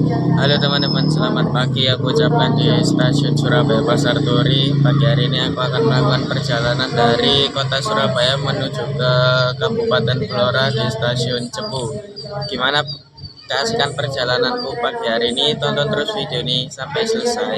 Halo teman-teman, selamat pagi. Aku ucapkan di stasiun Surabaya Pasar Turi. Pagi hari ini aku akan melakukan perjalanan dari kota Surabaya menuju ke Kabupaten Blora di stasiun Cepu. Gimana keasikan perjalananku pagi hari ini? Tonton terus video ini sampai selesai.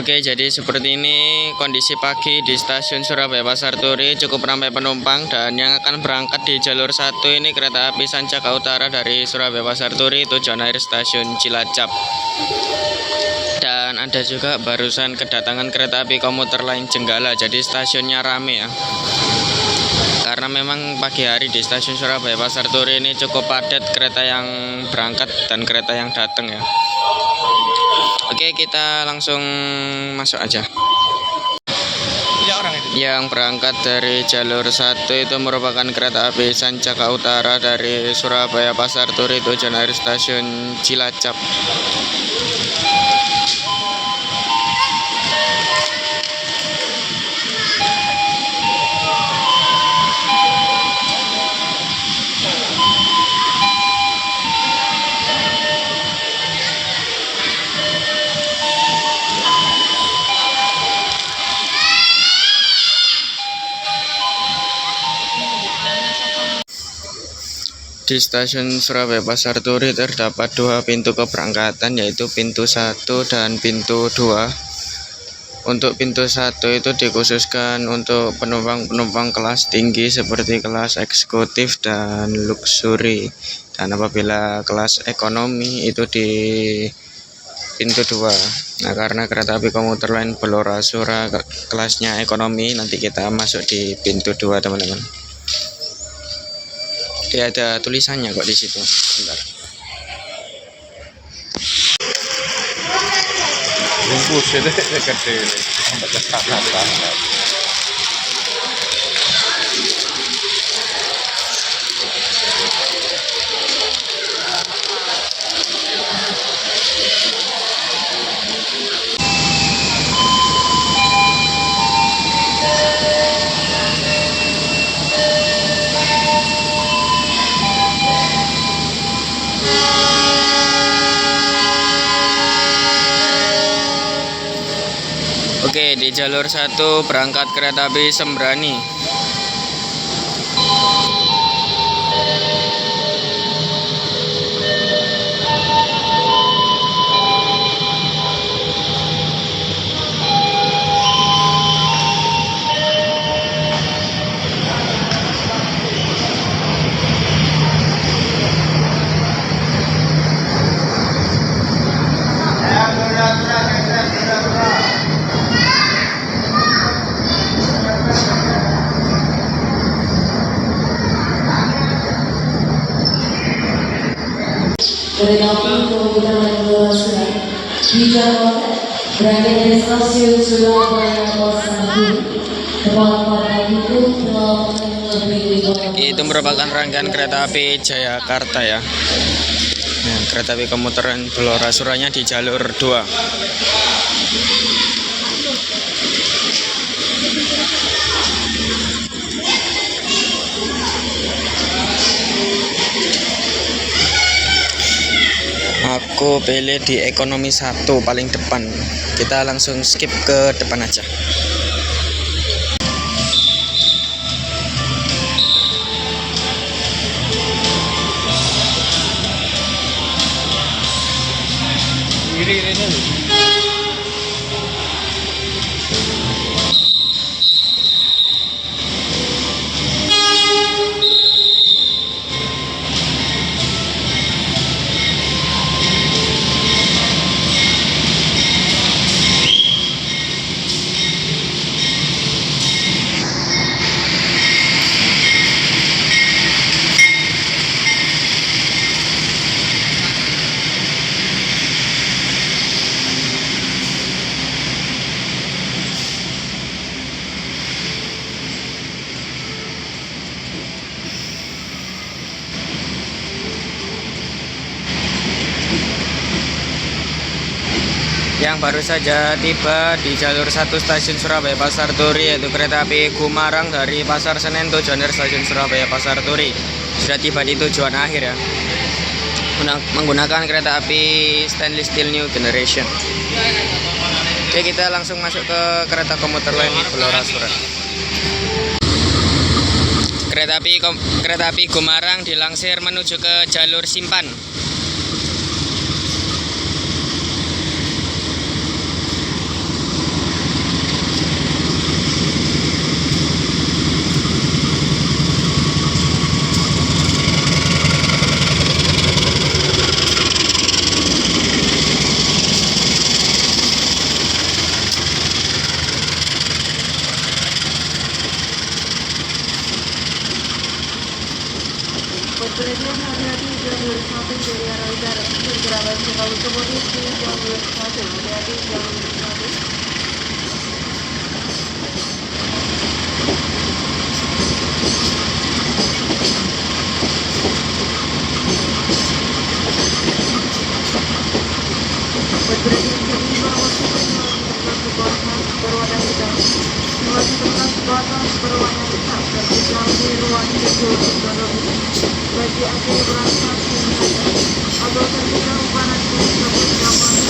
Oke, jadi seperti ini kondisi pagi di stasiun Surabaya Pasar Turi, cukup ramai penumpang. Dan yang akan berangkat di jalur 1 ini kereta api Sancaka Utara dari Surabaya Pasar Turi tujuan akhir stasiun Cilacap. Dan ada juga barusan kedatangan kereta api komuter lain Jenggala, jadi stasiunnya rame ya. Karena memang pagi hari di stasiun Surabaya Pasar Turi ini cukup padat kereta yang berangkat dan kereta yang datang ya. Oke, kita langsung masuk aja. Yang berangkat dari jalur 1 itu merupakan kereta api Sancaka Utara dari Surabaya Pasar Turi tujuan akhir stasiun Cilacap. Di stasiun Surabaya Pasar Turi terdapat dua pintu keberangkatan, yaitu pintu 1 dan pintu 2. Untuk pintu 1 itu dikhususkan untuk penumpang-penumpang kelas tinggi seperti kelas eksekutif dan luxury. Dan apabila kelas ekonomi itu di pintu 2. Nah, karena kereta api komuter lain Blora Sura kelasnya ekonomi, nanti kita masuk di pintu 2, teman-teman. Dia ada tulisannya kok di situ. Bentar. Bungkus itu gede sampai ke sana. Oke, di jalur 1 berangkat kereta api Sembrani. Kereta api komuter lain Blora Sura dijadwalkan berangkat dari stasiun Surabaya Pasar Turi tepat pada pukul 8:05. Itu merupakan rangkaian kereta api Jayakarta ya. Nah, kereta api komuter Blora Suranya di jalur 2. Aku pilih di ekonomi 1 paling depan. Kita langsung skip ke depan aja. yang baru saja tiba di jalur 1 stasiun Surabaya Pasar Turi, yaitu kereta api Gumarang dari Pasar Senen tujuan stasiun Surabaya Pasar Turi. Sudah tiba di tujuan akhir ya, menggunakan kereta api stainless steel new generation. Oke, kita langsung masuk ke kereta komuter lain Blora-Sura. Kereta api Gumarang dilangsir menuju ke jalur Simpan. Berpergian hati-hati jalur 1 dari arah utara bergerak ke lokomotif di jalur 1 hati-hati jalur 1. Berpergian kelima waktu tempat berwarna hitam. Waktu tempat berwarna hitam terkejam di ruang jadwal teknologi. Bagi akhir berangkat atau terkejam panas tersebut dapat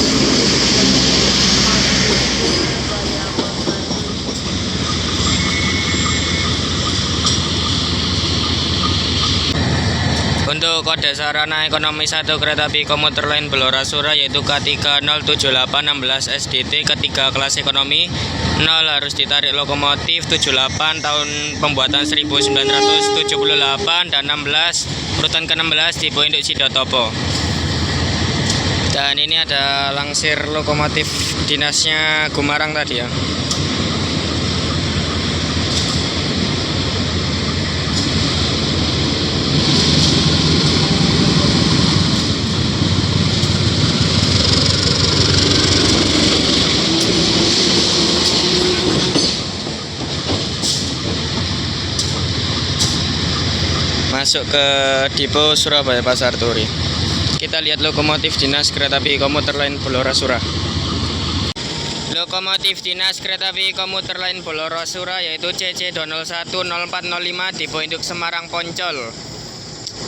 Untuk kode sarana ekonomi 1 kereta api komuter lain Blora-Sura yaitu K30816 SDT ketiga kelas ekonomi 0 harus ditarik lokomotif 78 tahun pembuatan 1978 dan 16 urutan ke-16 tipe induk Cidotopo. Dan ini ada langsir lokomotif dinasnya Gumarang tadi ya. Masuk ke Depo Surabaya Pasar Turi. Kita lihat lokomotif dinas kereta api komuter lain Blora-Sura. Lokomotif dinas kereta api komuter lain Blora-Sura yaitu CC 010405 Depo Induk Semarang Poncol.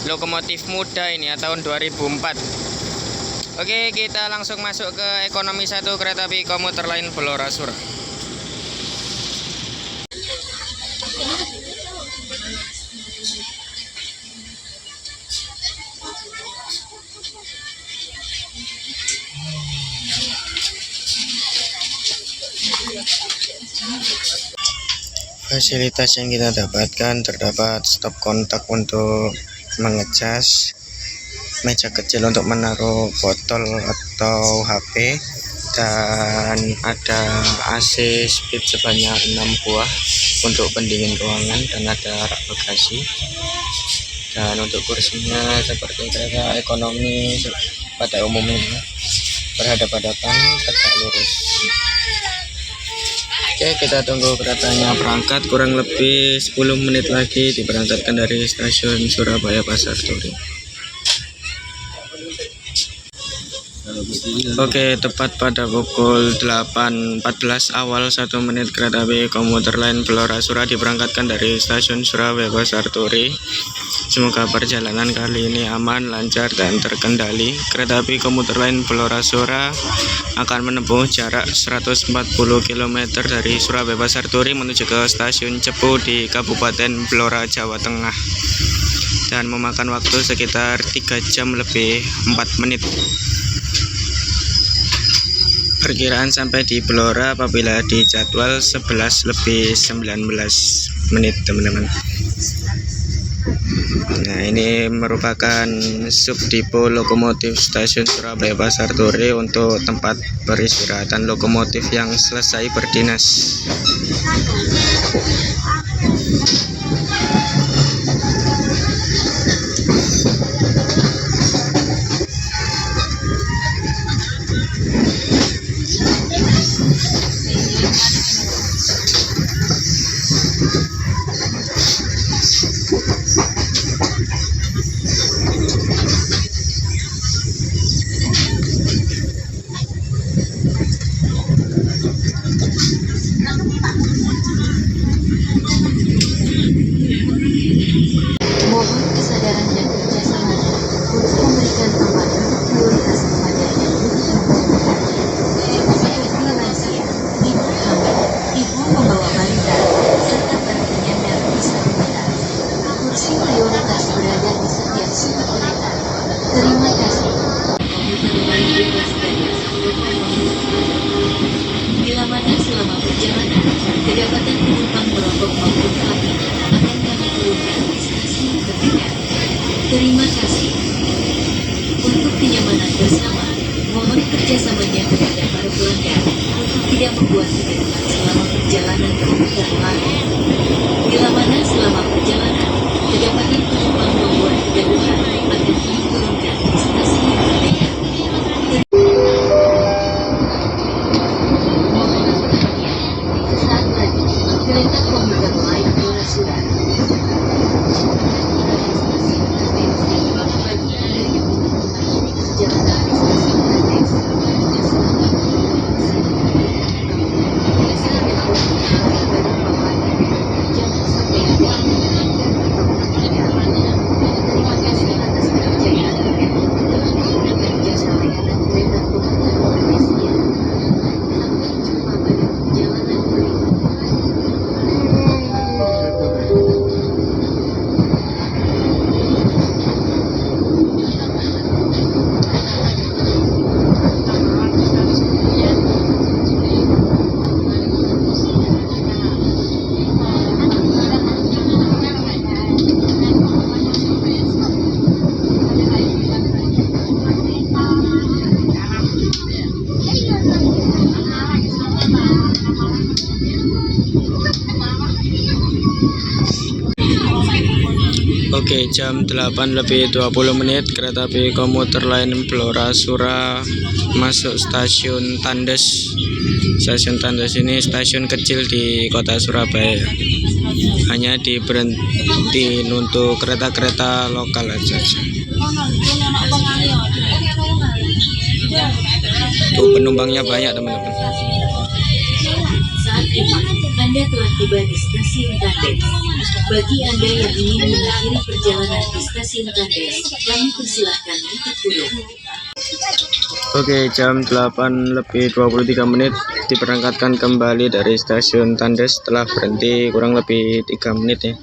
Lokomotif muda ini ya, tahun 2004. Oke, kita langsung masuk ke ekonomi 1 kereta api komuter lain Blora-Sura. Fasilitas yang kita dapatkan terdapat stop kontak untuk mengecas, meja kecil untuk menaruh botol atau HP, dan ada AC speed sebanyak 6 buah untuk pendingin ruangan, dan ada rak bagasi. Dan untuk kursinya seperti kereta ekonomi pada umumnya, berhadapan-hadapan tegak lurus. Oke, kita tunggu keretanya berangkat, kurang lebih 10 menit lagi diberangkatkan dari stasiun Surabaya Pasar Turi. Oke, tepat pada pukul 8.14 awal 1 menit kereta api komuter lain Blora-Sura diberangkatkan dari stasiun Surabaya Pasar Turi. Semoga perjalanan kali ini aman, lancar, dan terkendali. Kereta api komuter lain Blora-Sura akan menempuh jarak 140 km dari Surabaya Pasar Turi menuju ke stasiun Cepu di Kabupaten Blora, Jawa Tengah, dan memakan waktu sekitar 3 jam lebih 4 menit. Perkiraan sampai di Blora apabila di jadwal 11 lebih 19 menit, teman-teman. Nah, ini merupakan subdepo lokomotif stasiun Surabaya Pasar Turi untuk tempat peristirahatan lokomotif yang selesai berdinas. pemberitahuan kedatangan selama perjalanan komuter lain. Bila mana selama perjalanan, kedapatan penumpang membuat kegaduhan, akan diturunkan di stasiun yang terdekat. Sesaat lagi, kereta komuter lain Dora Surat. Bagi Anda yang ingin mengakhiri perjalanan di stasiun Tandes, jangan sampai ada terima kasih atas kepercayaan Anda telah menggunakan jasa layanan kereta komuter Indonesia. Sampai jumpa pada perjalanan berikutnya. Oke, jam 8:20 kereta api komuter lain Blora Sura masuk stasiun Tandes. Stasiun Tandes ini stasiun kecil di kota Surabaya. Hanya diberhenti untuk kereta-kereta lokal aja. Tuh penumpangnya banyak teman-teman. Saat ini, Anda telah tiba di stasiun Tandes. Bagi Anda yang ingin mengakhiri perjalanan di stasiun Tandes, kami persilahkan untuk turun. Oke, jam 8:23 diberangkatkan kembali dari stasiun Tandes setelah berhenti kurang lebih 3 menit ya.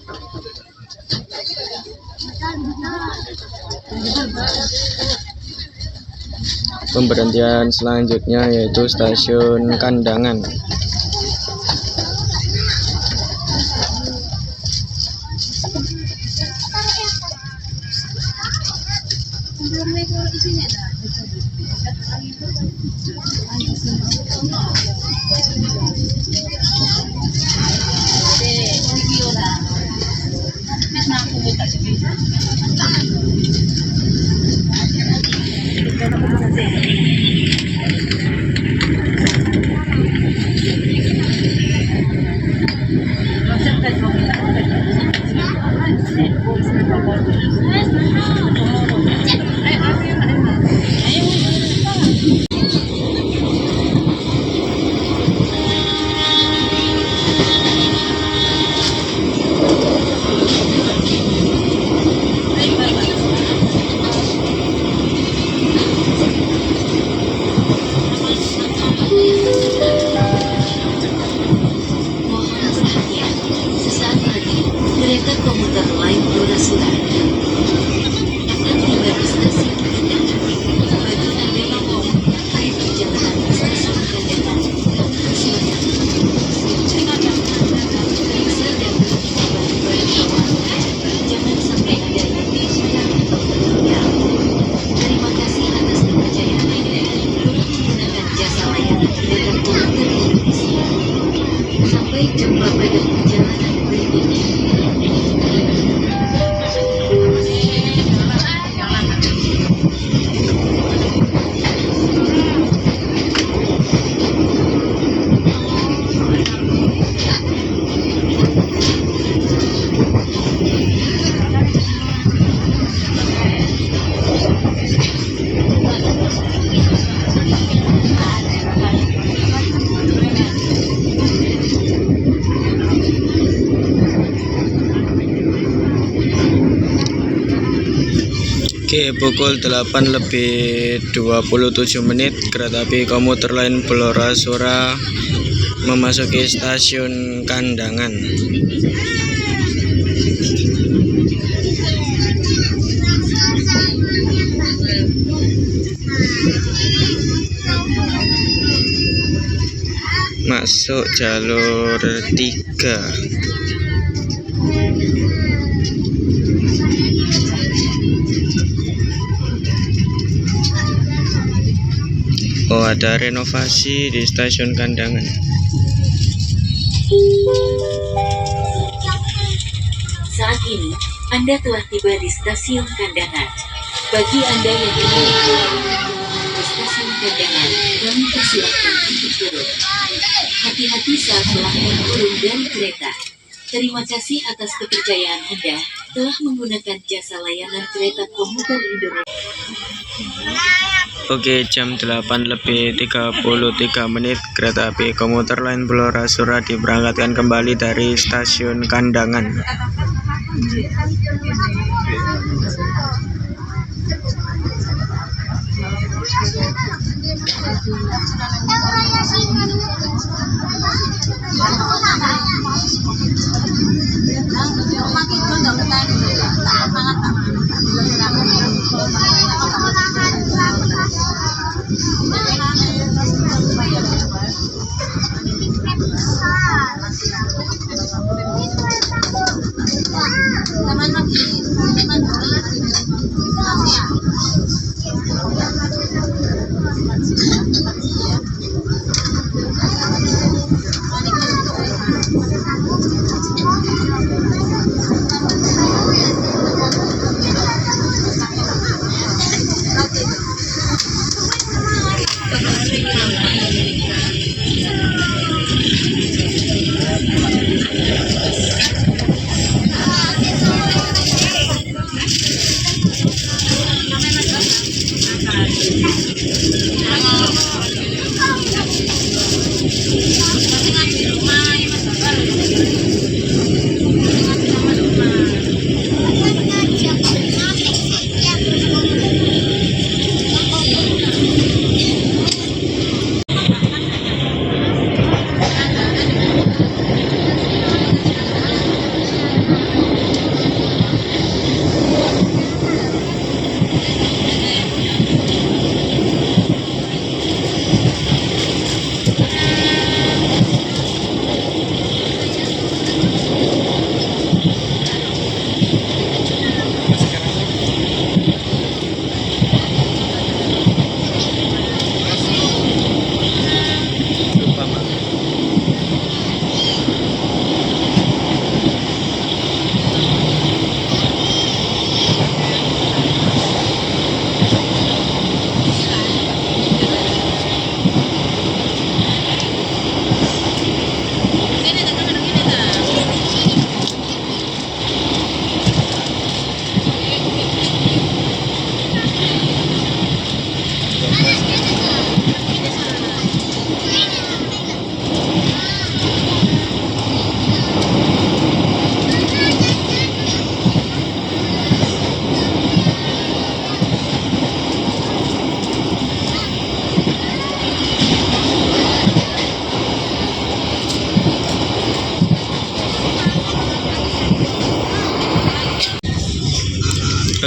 Pemberhentian selanjutnya yaitu stasiun Kandangan. Oke, pukul 8:27 kereta api komuter lain Blora Sura memasuki stasiun Kandangan. Masuk jalur 3. Oh, ada renovasi di stasiun Kandangan. Saat ini, Anda telah tiba di stasiun Kandangan. Bagi Anda yang ingin perjalanan di stasiun Kandangan, kami persilahkan untuk turun. Hati-hati saat melangkah turun dari kereta. Terima kasih atas kepercayaan Anda telah menggunakan jasa layanan kereta komuter Indonesia. Oke, jam 8:33 menit, kereta api komuter lain Blora-Sura diberangkatkan kembali dari stasiun Kandangan.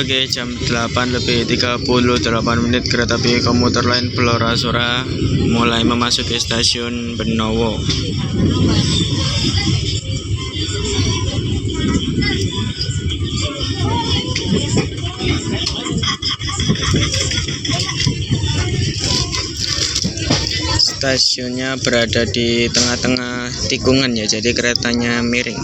Oke, jam 8:38 menit, kereta api komuter lain Blora-Sura mulai memasuki stasiun Benowo. Stasiunnya berada di tengah-tengah tikungan ya, jadi keretanya miring.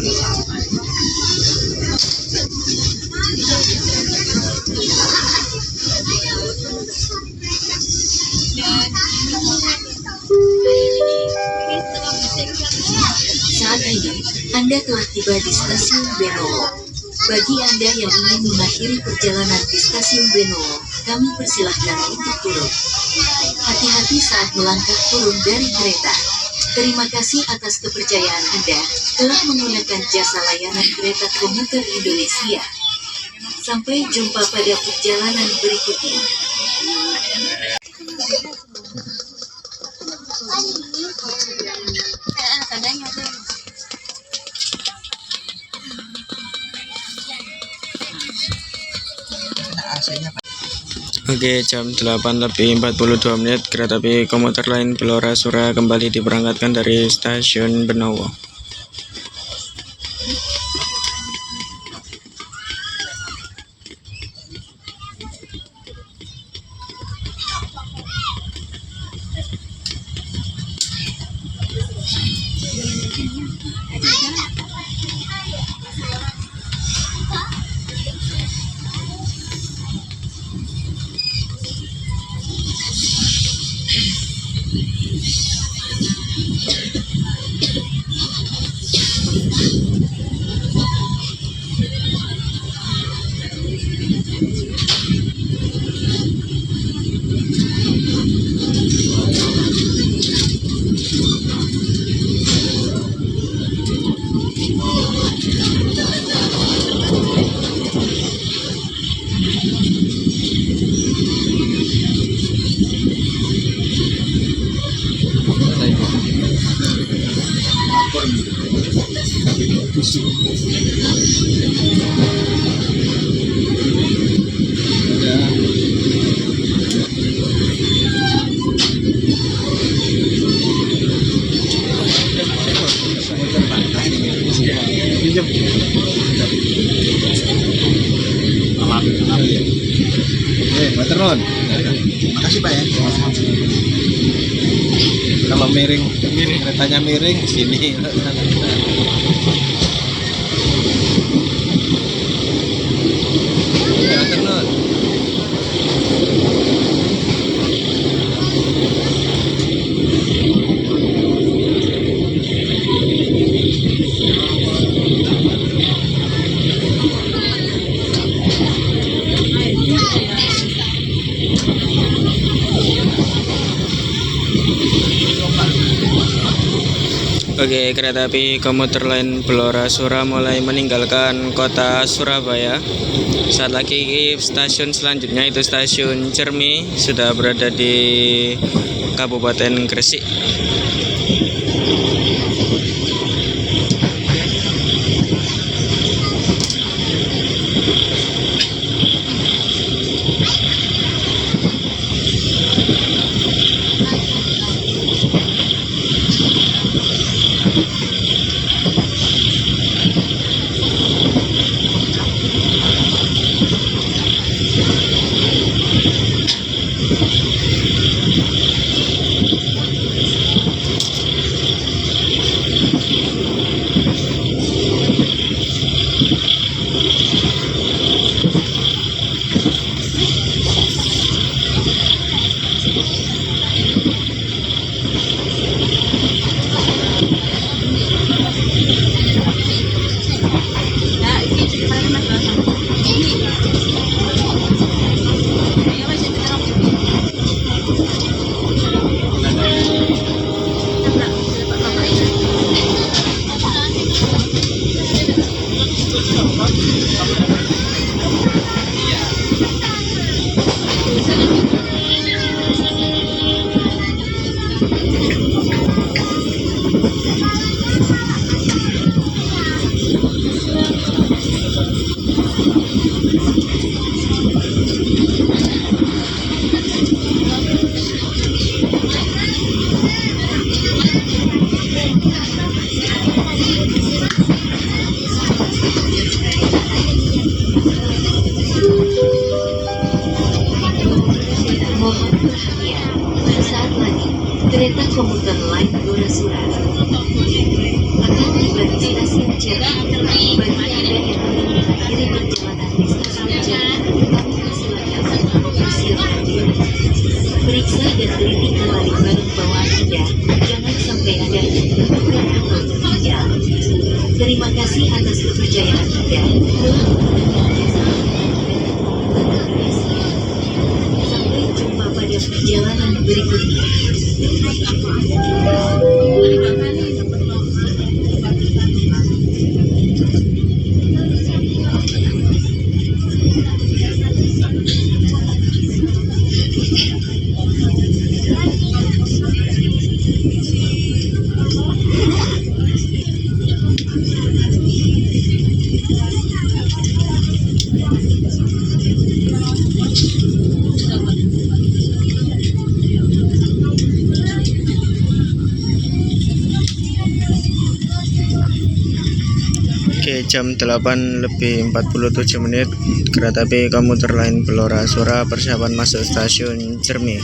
Saat ini, Anda telah tiba di stasiun Benowo. Bagi Anda yang ingin mengakhiri perjalanan di stasiun Benowo, kami persilahkan untuk turun. Hati-hati saat melangkah turun dari kereta. Terima kasih atas kepercayaan Anda telah menggunakan jasa layanan kereta komuter Indonesia. Sampai jumpa pada perjalanan berikutnya. Oke, jam 8:42 menit, kereta api komuter lain Blora-Sura kembali diberangkatkan dari stasiun Benowo. Matron. Makasih Pak ya. Kalau miring, keretanya miring sini. Matron. Oke, kereta api komuter lain Blora Sura mulai meninggalkan kota Surabaya. Saat lagi stasiun selanjutnya itu stasiun Cermi sudah berada di Kabupaten Gresik. Mohon perhatian, sesaat lagi kereta komuter lain Blora Sura akan tiba di stasiun Cermi. Bagi Anda yang ingin mengakhiri perjalanan di stasiun Cermi, kami persilakan untuk bersiap diri. Periksa dan teliti kembali barang bawaan Anda. Jangan sampai Anda menemukan atau tertinggal. Terima kasih atas kepercayaan Anda. Sampai jumpa pada perjalanan berikutnya. Oke, jam 8:47 kereta api komuter lain Blora Sura persiapan masuk stasiun Cermi.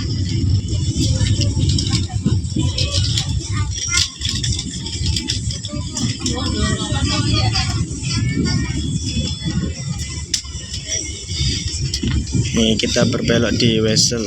Nih kita berbelok di Wesel.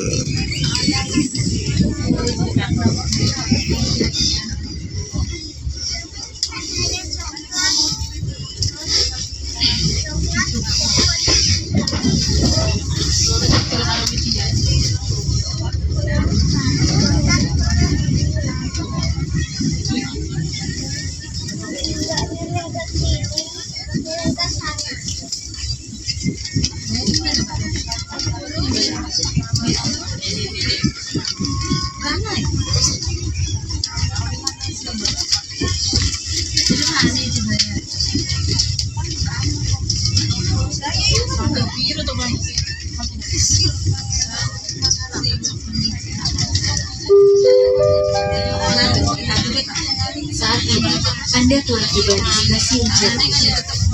Anda telah tiba di stasiun Cermi.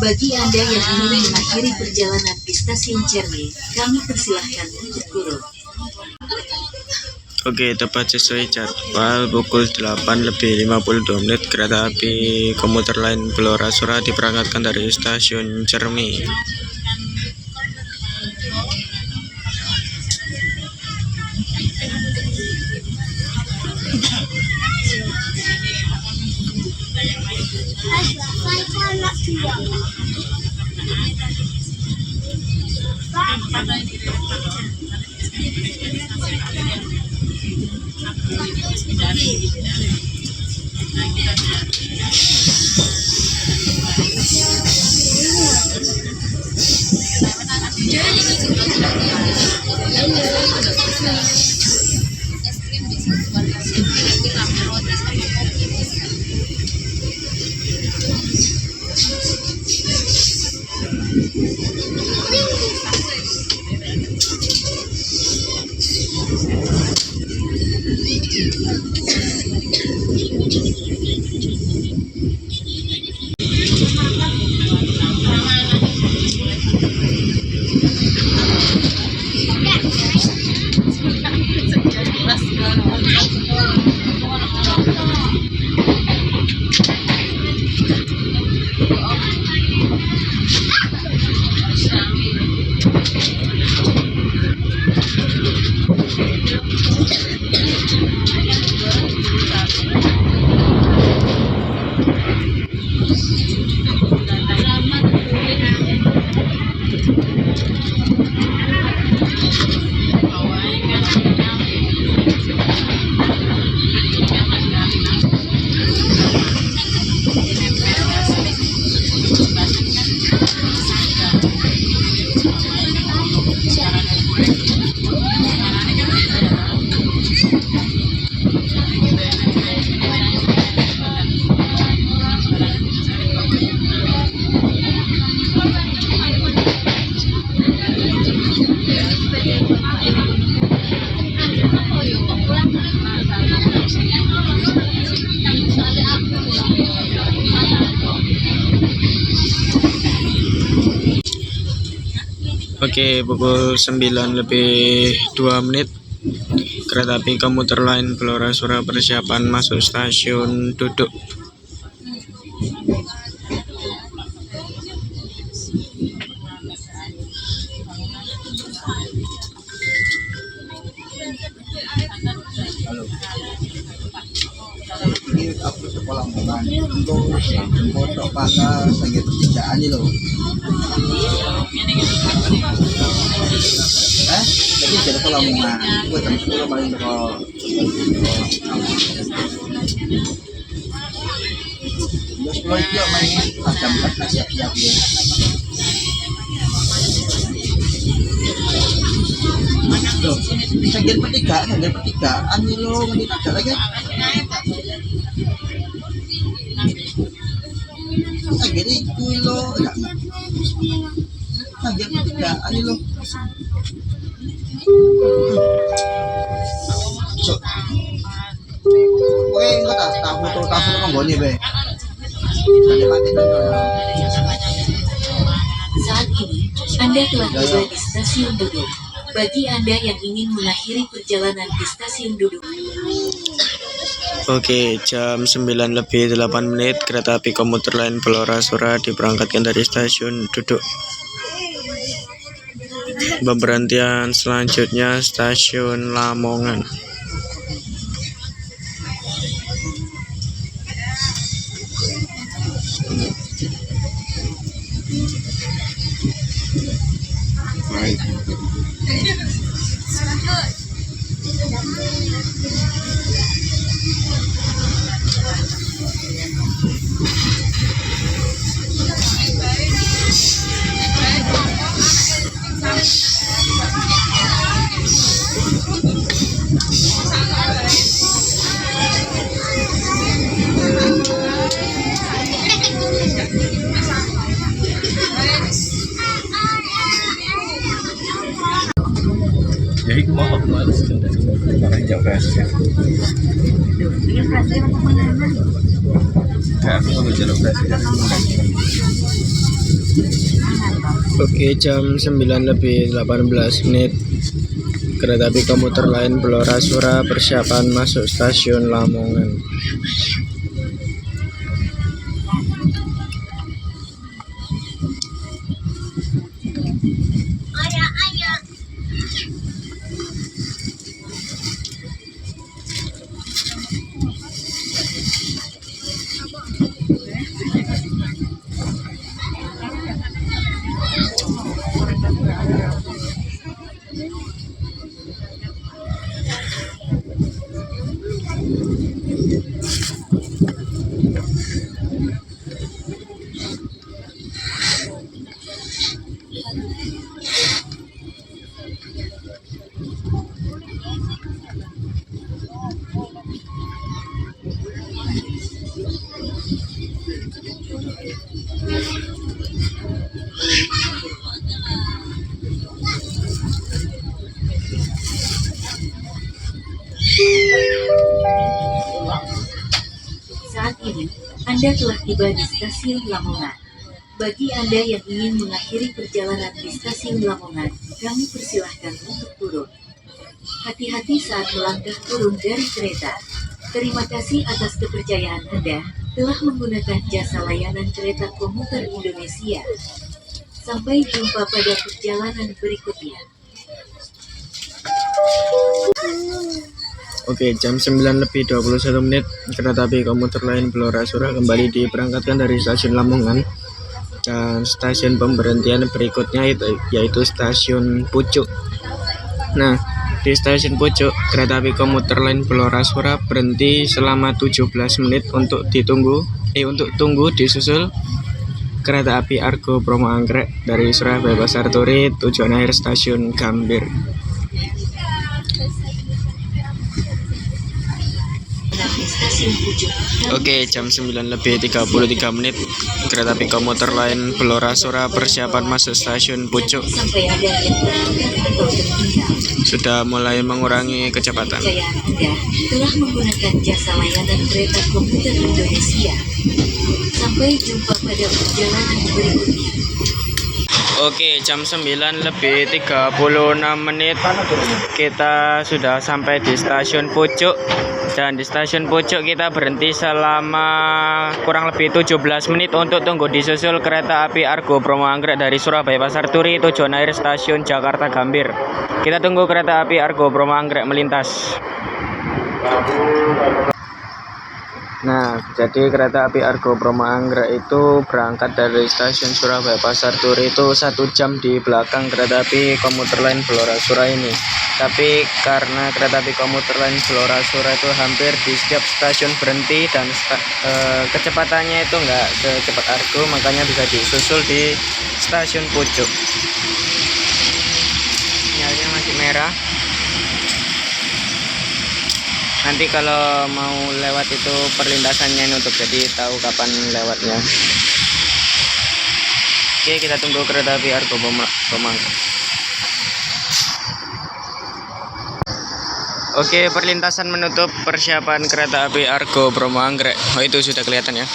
Bagi Anda yang ingin mengakhiri perjalanan di stasiun Cermi, kami persilahkan untuk turun. Oke, tepat sesuai jadwal pukul 8:52 kereta api komuter lain Blora Sura diberangkatkan dari stasiun Cermi. Oke, pukul 9:02 kereta api komuter lain Blora Sura persiapan masuk stasiun Duduk. Ini aku sekolah Mongan untuk foto pada sebagai pertigaan ini loh. Jadi jadi sekolah Mongan, gue jam 10 paling sekolah. Jam 10 itu main jam 4 siap-siap ya. Loh, sebagai pertigaan ini loh, ini ada lagi. Jadi kuilo enggak. Jadi pertigaan ini loh. So, oke, enggak tak foto nggone be. Saat ini, Anda telah tiba di stasiun Duduk. Bagi Anda yang ingin mengakhiri perjalanan di stasiun Duduk. Oke, jam 9:08 kereta api komuter lain Blora Sura diberangkatkan dari stasiun Duduk. Pemberhentian selanjutnya stasiun Lamongan. Ya itu Karena hijau fresh ya. Ini kasih untuk mana? Kayak aku mau jalur fresh ya. Oke, jam 9:18 kereta api komuter lain Blora Sura persiapan masuk stasiun Lamongan. Saat ini, Anda telah tiba di stasiun Lamongan. Bagi Anda yang ingin mengakhiri perjalanan di stasiun Lamongan, kami persilahkan untuk turun. Hati-hati saat melangkah turun dari kereta. Terima kasih atas kepercayaan Anda telah menggunakan jasa layanan kereta komuter Indonesia. Sampai jumpa pada perjalanan berikutnya. Oke, jam 9:21 kereta api komuter lain Blora Sura kembali diberangkatkan dari stasiun Lamongan dan stasiun pemberhentian berikutnya yaitu stasiun Pucuk. Nah, di stasiun Pucuk kereta api komuter lain Blora Sura berhenti selama 17 menit untuk tunggu disusul kereta api Argo Bromo Anggrek dari Surabaya Pasar Turi tujuan akhir stasiun Gambir. Stasiun Pucuk. Oke, jam 9:33 kereta api komuter lain Blora Sura persiapan masuk stasiun Pucuk Sampai Anda yang terlambat atau tertinggal. sudah mulai mengurangi kecepatan. Kepercayaan Anda telah menggunakan jasa layanan kereta komuter Indonesia. Sampai jumpa pada perjalanan berikutnya. Oke, jam 9:36 kita sudah sampai di stasiun Pucuk. Dan di stasiun Pucuk kita berhenti selama kurang lebih 17 menit untuk tunggu disusul kereta api Argo Bromo Anggrek dari Surabaya Pasar Turi tujuan akhir stasiun Jakarta Gambir. Kita tunggu kereta api Argo Bromo Anggrek melintas. Nah, jadi kereta api Argo Bromo Anggrek itu berangkat dari stasiun Surabaya Pasar Turi itu 1 jam di belakang kereta api komuter lain Blora Sura ini. Tapi karena kereta api komuter lain Blora Sura itu hampir di setiap stasiun berhenti dan kecepatannya itu nggak secepat Argo, makanya bisa disusul di stasiun Pucuk. Sinyalnya masih merah. Nanti kalau mau lewat itu perlintasannya nutup, jadi tahu kapan lewatnya. Oke, kita tunggu kereta api Argo Bromo Anggrek. Oke, perlintasan menutup persiapan kereta api Argo Bromo Anggrek. Oh, itu sudah kelihatan ya.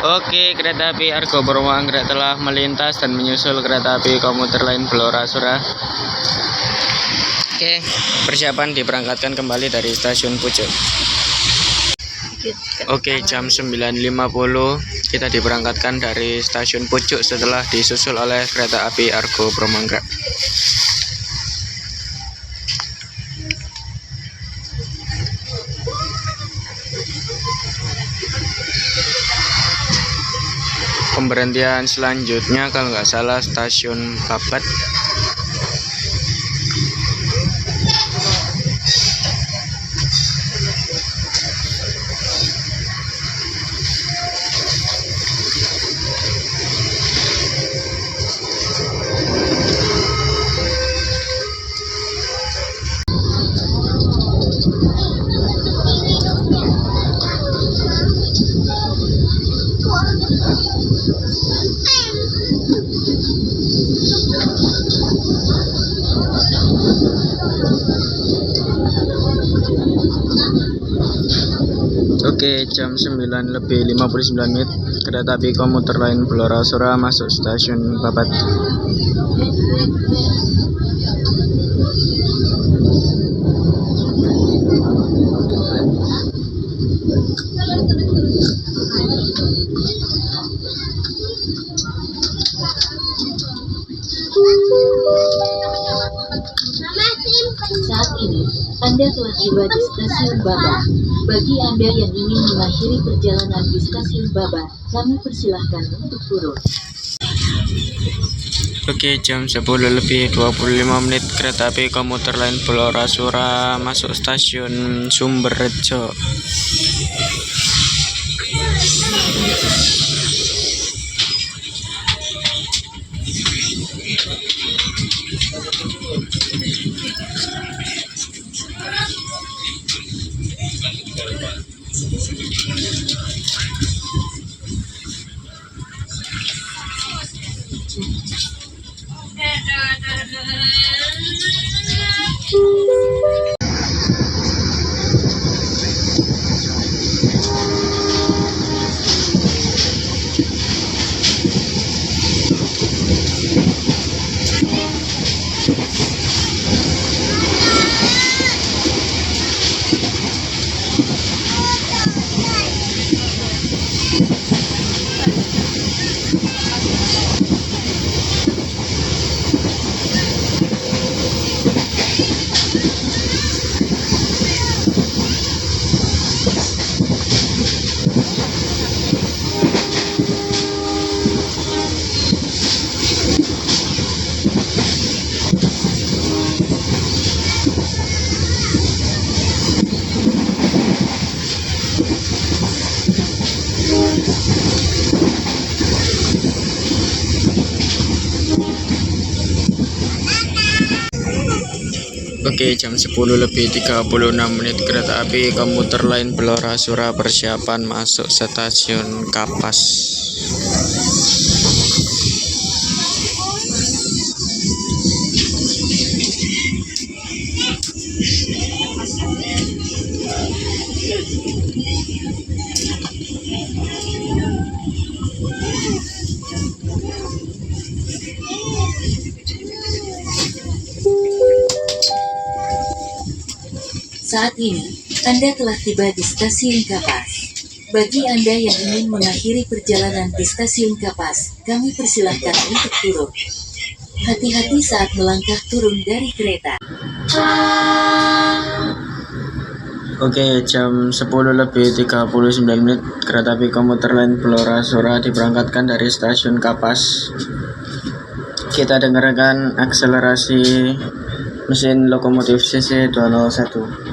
Oke, kereta api Argo Bromo Anggrek telah melintas dan menyusul kereta api komuter lain Blora Sura. Oke, persiapan diberangkatkan kembali dari stasiun Pucuk. Oke, jam 9:50 kita diberangkatkan dari stasiun Pucuk setelah disusul oleh kereta api Argo Bromo Anggrek. pemberhentian selanjutnya kalau nggak salah stasiun Babat. Oke, jam 9:59 kereta api komuter lain Blora-Sora masuk stasiun Babat. Saat ini, Anda telah tiba di stasiun Babat. Bagi Anda yang ingin mengakhiri perjalanan di stasiun Babat, kami persilahkan untuk turun. Oke, jam 10:25 kereta api komuter lain Blora-Sora masuk stasiun Sumberjo. Oke, jam 10:36 kereta api komuter lain Blora-Sora persiapan masuk stasiun Kapas. Saat ini, Anda telah tiba di stasiun Kapas. Bagi Anda yang ingin mengakhiri perjalanan di stasiun Kapas, kami persilahkan untuk turun. Hati-hati saat melangkah turun dari kereta. Oke, jam 10:39 kereta api komuter lain Blora-Sora diberangkatkan dari stasiun Kapas. Kita dengarkan akselerasi mesin lokomotif CC 201.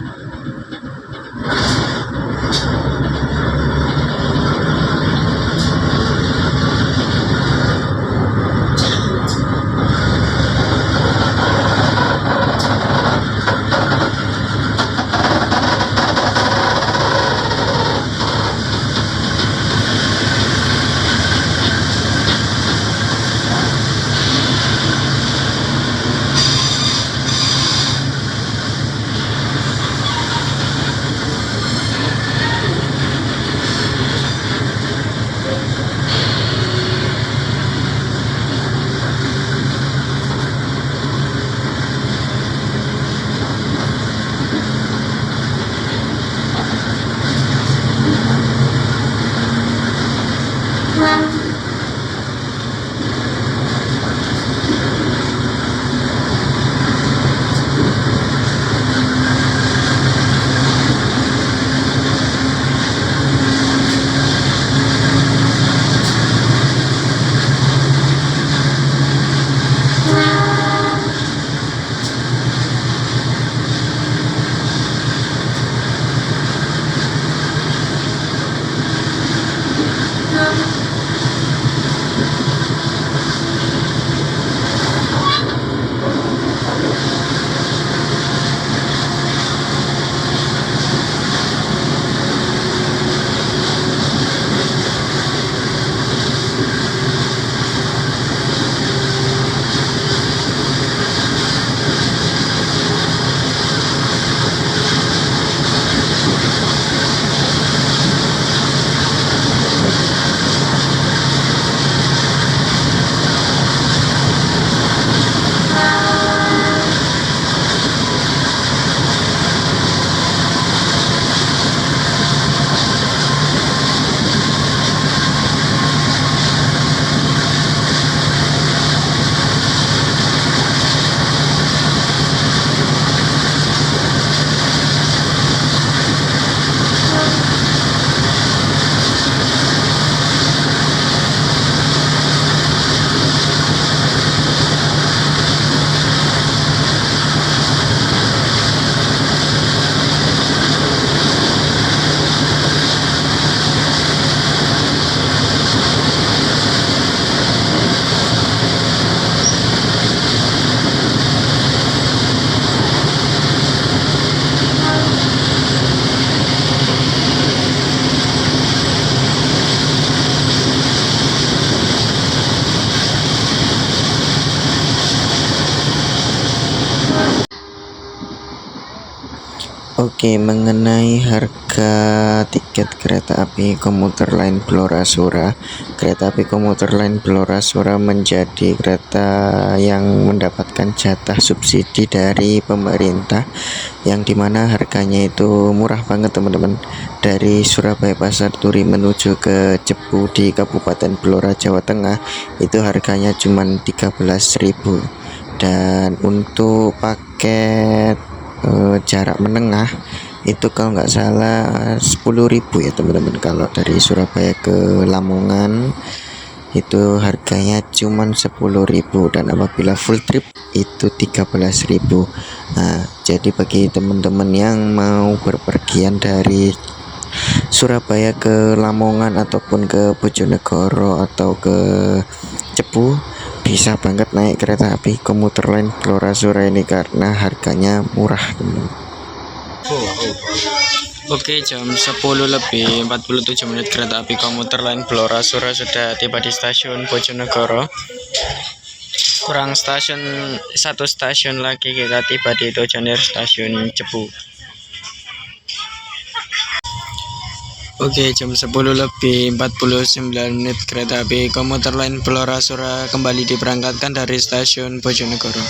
Oke, mengenai harga tiket kereta api komuter lain Blora Sura, kereta api komuter lain Blora Sura menjadi kereta yang mendapatkan jatah subsidi dari pemerintah, yang dimana harganya itu murah banget teman-teman. Dari Surabaya Pasar Turi menuju ke Cepu di Kabupaten Blora, Jawa Tengah, itu harganya cuma 13.000. Dan untuk paket jarak menengah itu kalau nggak salah 10.000 ya teman-teman. Kalau dari Surabaya ke Lamongan itu harganya cuman 10.000, dan apabila full trip itu 13.000. Nah, jadi bagi teman-teman yang mau berpergian dari Surabaya ke Lamongan ataupun ke Bojonegoro atau ke Cepu, bisa banget naik kereta api komuter lain Blora Sura ini karena harganya murah teman. Oke, jam 10:47 kereta api komuter lain Blora Sura sudah tiba di stasiun Bojonegoro. Kurang satu stasiun lagi kita tiba di Tojonir stasiun Cepu. Oke, jam 10:49 kereta api komuter lain Blora Sura kembali diberangkatkan dari stasiun Bojonegoro.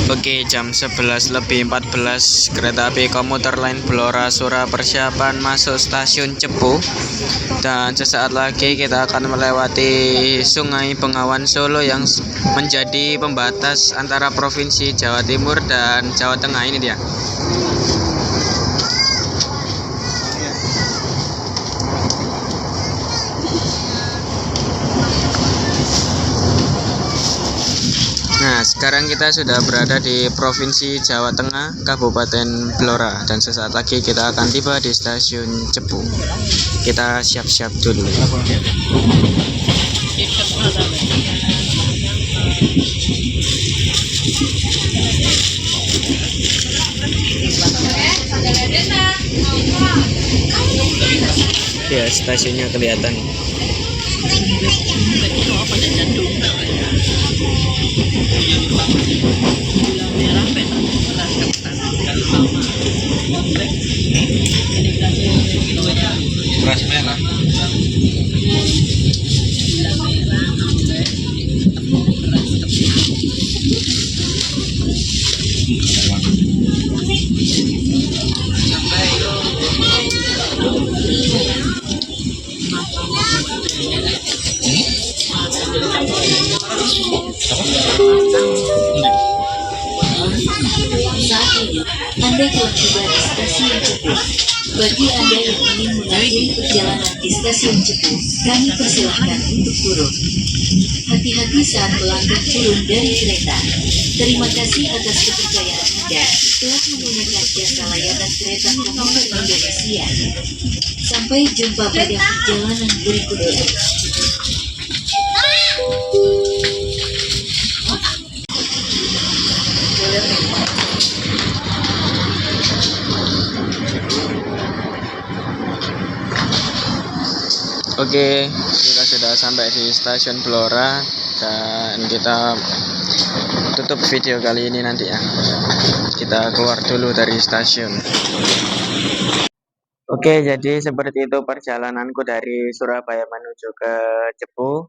Oke, jam 11:14 kereta api komuter lain Blora Sura persiapan masuk stasiun Cepu, dan sesaat lagi kita akan melewati Sungai Bengawan Solo yang menjadi pembatas antara Provinsi Jawa Timur dan Jawa Tengah. Ini dia. Nah, sekarang kita sudah berada di Provinsi Jawa Tengah, Kabupaten Blora, dan sesaat lagi kita akan tiba di stasiun Cepu. Kita siap-siap dulu. Ya, stasiunnya kelihatan. Beras merah. Saat ini, Anda telah tiba di stasiun Cepu. Bagi Anda yang ingin mengakhiri perjalanan di stasiun Cepu, kami persilahkan untuk turun. Hati-hati saat melangkah turun dari kereta. Terima kasih atas kepercayaan Anda telah menggunakan jasa layanan kereta komuter Indonesia. Sampai jumpa pada perjalanan berikutnya. Oke, kita sudah sampai di stasiun Blora dan kita tutup video kali ini nanti ya. Kita keluar dulu dari stasiun. Oke, jadi seperti itu perjalananku dari Surabaya menuju ke Cepu.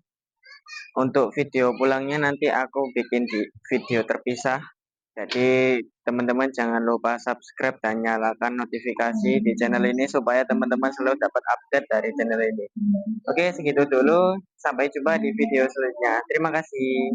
Untuk video pulangnya nanti aku bikin di video terpisah. Jadi teman-teman jangan lupa subscribe dan nyalakan notifikasi di channel ini supaya teman-teman selalu dapat update dari channel ini. Oke, segitu dulu. Sampai jumpa di video selanjutnya. Terima kasih.